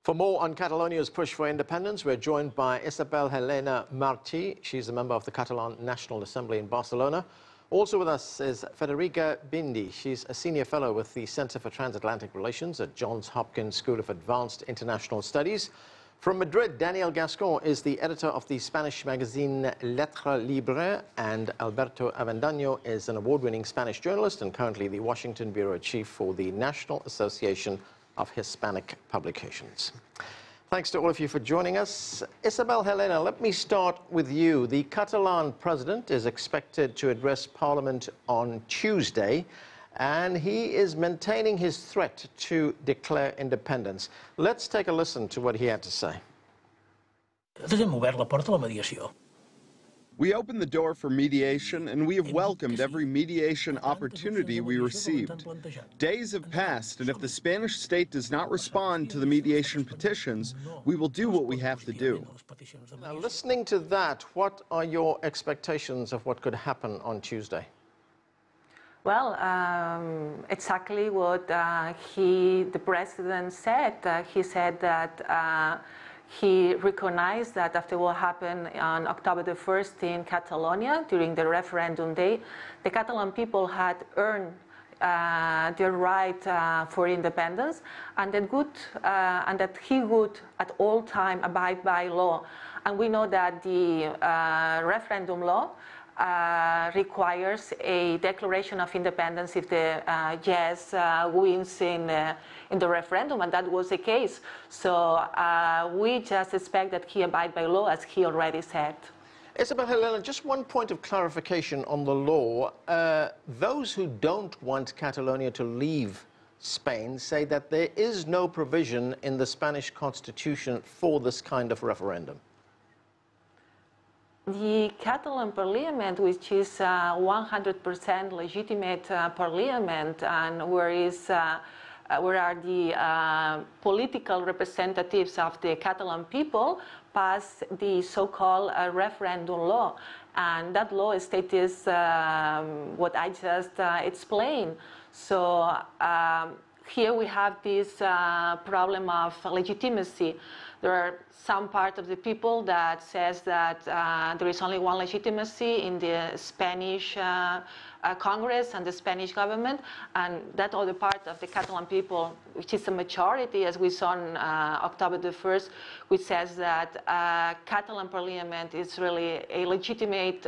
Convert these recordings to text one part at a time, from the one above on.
For more on Catalonia's push for independence, we're joined by Isabel-Helena Marti. She's a member of the Catalan National Assembly in Barcelona. Also with us is Federiga Bindi. She's a senior fellow with the Center for Transatlantic Relations at Johns Hopkins School of Advanced International Studies. From Madrid, Daniel Gascon is the editor of the Spanish magazine Libres, and Alberto Avendano is an award-winning Spanish journalist and currently the Washington bureau chief for the National Association of Hispanic Publications. Thanks to all of you for joining us. Isabel-Helena, let me start with you. The Catalan president is expected to address Parliament on Tuesday, and he is maintaining his threat to declare independence. Let's take a listen to what he had to say. We opened the door for mediation, and we have welcomed every mediation opportunity we received. Days have passed, and if the Spanish state does not respond to the mediation petitions, we will do what we have to do. Now, listening to that, what are your expectations of what could happen on Tuesday? Well, exactly what the president said. He said that he recognized that after what happened on October the 1st in Catalonia during the referendum day, the Catalan people had earned their right for independence, and that he would at all time abide by law. And we know that the referendum law requires a declaration of independence if the yes wins in the referendum, and that was the case. So we just expect that he abide by law, as he already said. Isabel-Helena, just one point of clarification on the law. Those who don't want Catalonia to leave Spain say that there is no provision in the Spanish constitution for this kind of referendum. The Catalan parliament, which is 100% legitimate parliament, and where are the political representatives of the Catalan people, passed the so-called referendum law. And that law states what I just explained. So here we have this problem of legitimacy. There are some part of the people that says that there is only one legitimacy in the Spanish Congress and the Spanish government, and that other part of the Catalan people, which is a majority, as we saw on October the 1st, which says that Catalan parliament is really a legitimate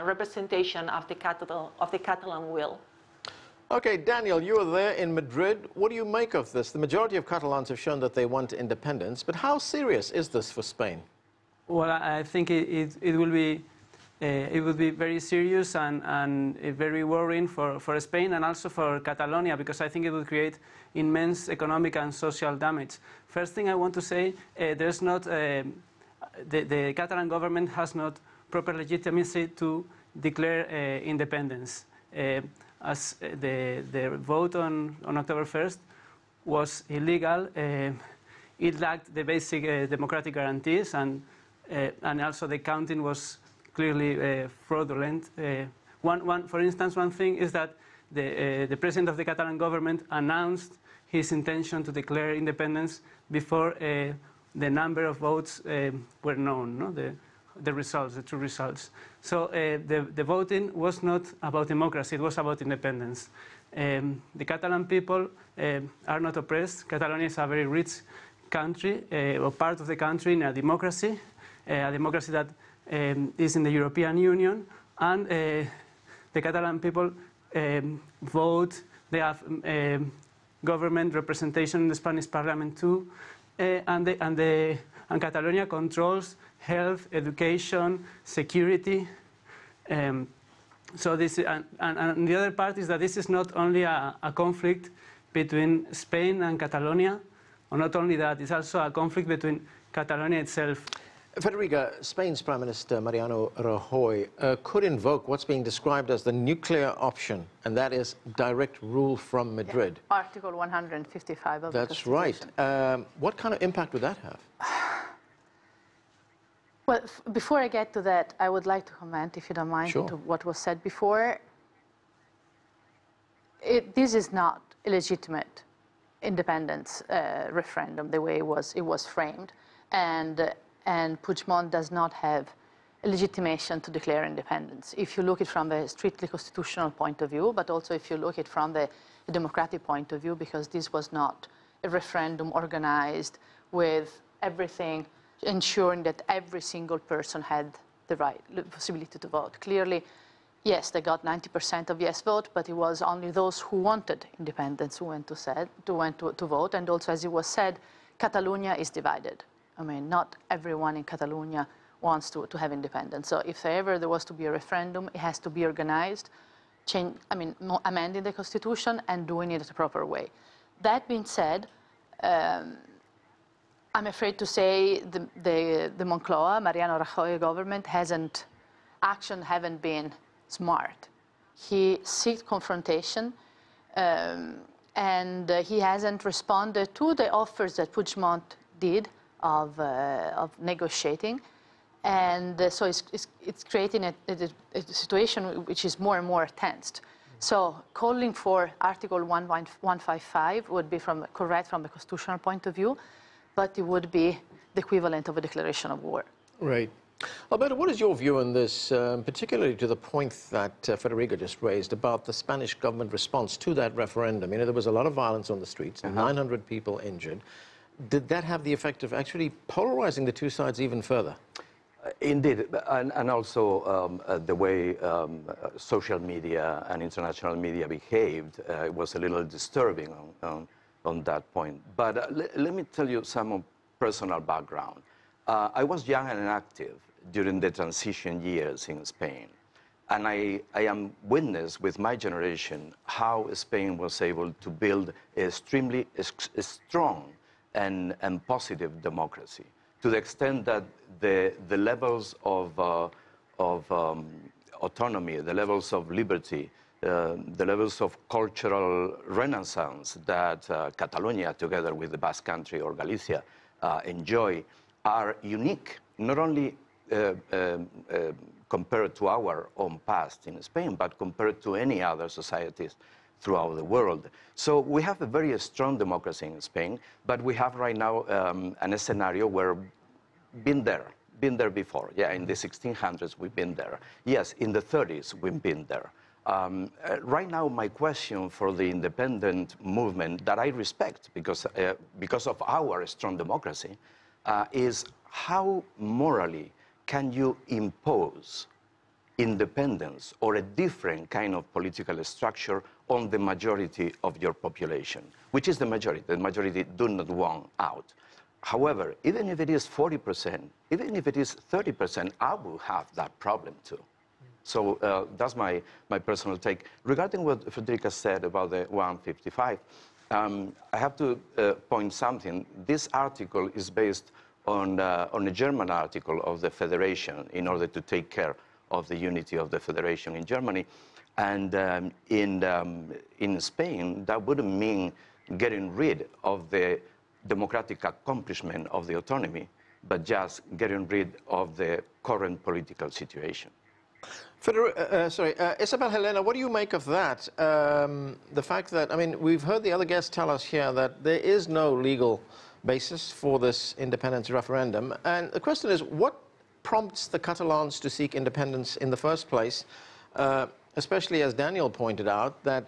representation of the Catalan will. Okay, Daniel, you were there in Madrid. What do you make of this? The majority of Catalans have shown that they want independence, but how serious is this for Spain? Well, I think it will be very serious and very worrying for Spain and also for Catalonia, because I think it will create immense economic and social damage. First thing I want to say, there's not the Catalan government has not proper legitimacy to declare independence. As the vote on October 1st was illegal, it lacked the basic democratic guarantees, and also the counting was clearly fraudulent. For instance, one thing is that the president of the Catalan government announced his intention to declare independence before the number of votes were known, no? The results, the true results. So the voting was not about democracy, it was about independence. The Catalan people are not oppressed. Catalonia is a very rich country, or part of the country in a democracy that is in the European Union, and the Catalan people vote. They have government representation in the Spanish parliament too, and Catalonia controls health, education, security. So this, and the other part is that this is not only a conflict between Spain and Catalonia, or not only that, it's also a conflict between Catalonia itself. Federiga, Spain's Prime Minister Mariano Rajoy could invoke what's being described as the nuclear option, and that is direct rule from Madrid. Yeah. Article 155 of the Constitution. That's right. What kind of impact would that have? Well, before I get to that, I would like to comment, if you don't mind, Sure. to what was said before. This is not illegitimate independence referendum, the way it was framed, and Puigdemont does not have legitimation to declare independence. If you look at it from the strictly constitutional point of view, but also if you look at it from the democratic point of view, because this was not a referendum organized with everything ensuring that every single person had the possibility to vote. Clearly, yes, they got 90% of yes vote, but it was only those who wanted independence who went to vote. And also, as it was said, Catalonia is divided. I mean, not everyone in Catalonia wants to have independence. So if ever there was to be a referendum, it has to be organized, amending the constitution and doing it the proper way. That being said, I'm afraid to say the Moncloa, Mariano Rajoy government haven't been smart. He sought confrontation, and he hasn't responded to the offers that Puigdemont did of negotiating. And so it's creating a situation which is more and more tensed. So calling for Article 155 would be correct from a constitutional point of view, but it would be the equivalent of a declaration of war. Right. Alberto, what is your view on this, particularly to the point that Federiga just raised about the Spanish government response to that referendum? You know, there was a lot of violence on the streets, 900 people injured. Did that have the effect of actually polarizing the two sides even further? Indeed, and also the way social media and international media behaved was a little disturbing on that point. But let me tell you some personal background. I was young and active during the transition years in Spain. And I am witness with my generation how Spain was able to build a extremely strong and positive democracy, to the extent that the levels of autonomy, the levels of liberty, the levels of cultural renaissance that Catalonia, together with the Basque Country or Galicia, enjoy, are unique, not only compared to our own past in Spain, but compared to any other societies throughout the world. So we have a very strong democracy in Spain, but we have right now a scenario where been there before. Yeah, in the 1600s we've been there. Yes, in the 30s we've been there. Right now, my question for the independent movement that I respect because of our strong democracy is how morally can you impose independence or a different kind of political structure on the majority of your population, which is the majority. The majority do not want out. However, even if it is 40%, even if it is 30%, I will have that problem too. So that's my personal take. Regarding what Federiga said about the 155, I have to point something. This article is based on a German article of the Federation in order to take care of the unity of the Federation in Germany. And in Spain, that wouldn't mean getting rid of the democratic accomplishment of the autonomy, but just getting rid of the current political situation. Isabel-Helena, what do you make of that? The fact that, I mean, we've heard the other guests tell us here that there is no legal basis for this independence referendum. And the question is, what prompts the Catalans to seek independence in the first place, especially as Daniel pointed out, that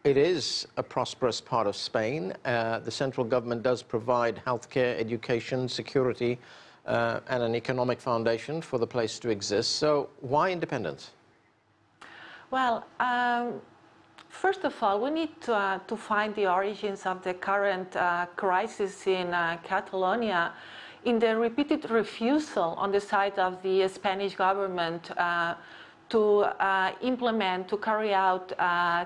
it is a prosperous part of Spain. The central government does provide healthcare, education, security, and an economic foundation for the place to exist. So why independence? Well, first of all, we need to find the origins of the current crisis in Catalonia in the repeated refusal on the side of the Spanish government to implement, to carry out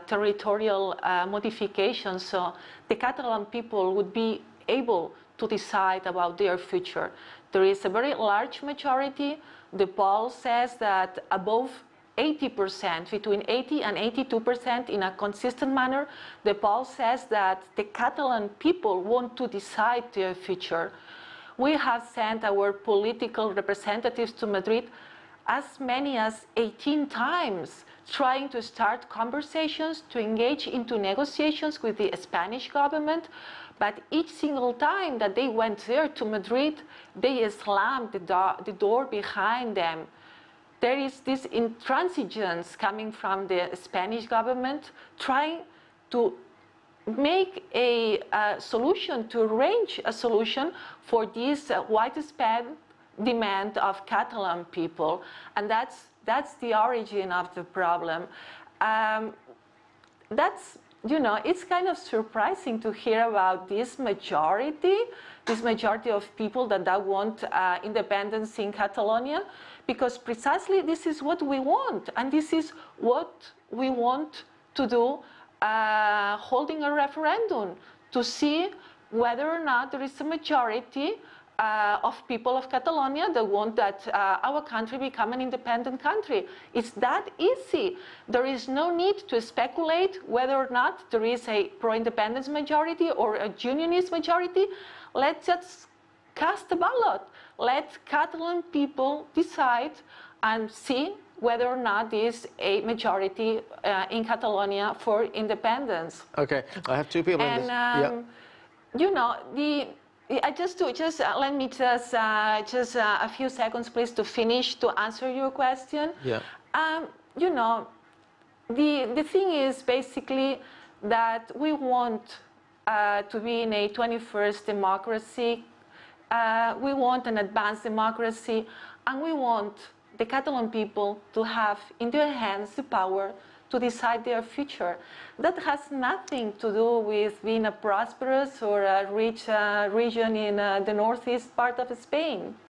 territorial modifications so the Catalan people would be able to decide about their future. There is a very large majority. The poll says that above 80%, between 80 and 82% in a consistent manner, the poll says that the Catalan people want to decide their future. We have sent our political representatives to Madrid as many as 18 times trying to start conversations, to engage into negotiations with the Spanish government. But each single time that they went there to Madrid, they slammed the door behind them. There is this intransigence coming from the Spanish government trying to make a solution, to arrange a solution for this widespread demand of Catalan people. And that's the origin of the problem. It's kind of surprising to hear about this majority of people that want independence in Catalonia, because precisely this is what we want, and this is what we want to do, holding a referendum to see whether or not there is a majority of people of Catalonia that want that our country become an independent country. It's that easy. There is no need to speculate whether or not there is a pro-independence majority or a unionist majority. Let's just cast a ballot. Let Catalan people decide and see whether or not there is a majority in Catalonia for independence. Okay, I have two people in this. And let me just a few seconds, please, to finish to answer your question. Yeah. The thing is basically that we want to be in a 21st democracy. We want an advanced democracy, and we want the Catalan people to have in their hands the power to decide their future. That has nothing to do with being a prosperous or a rich region in the northeast part of Spain.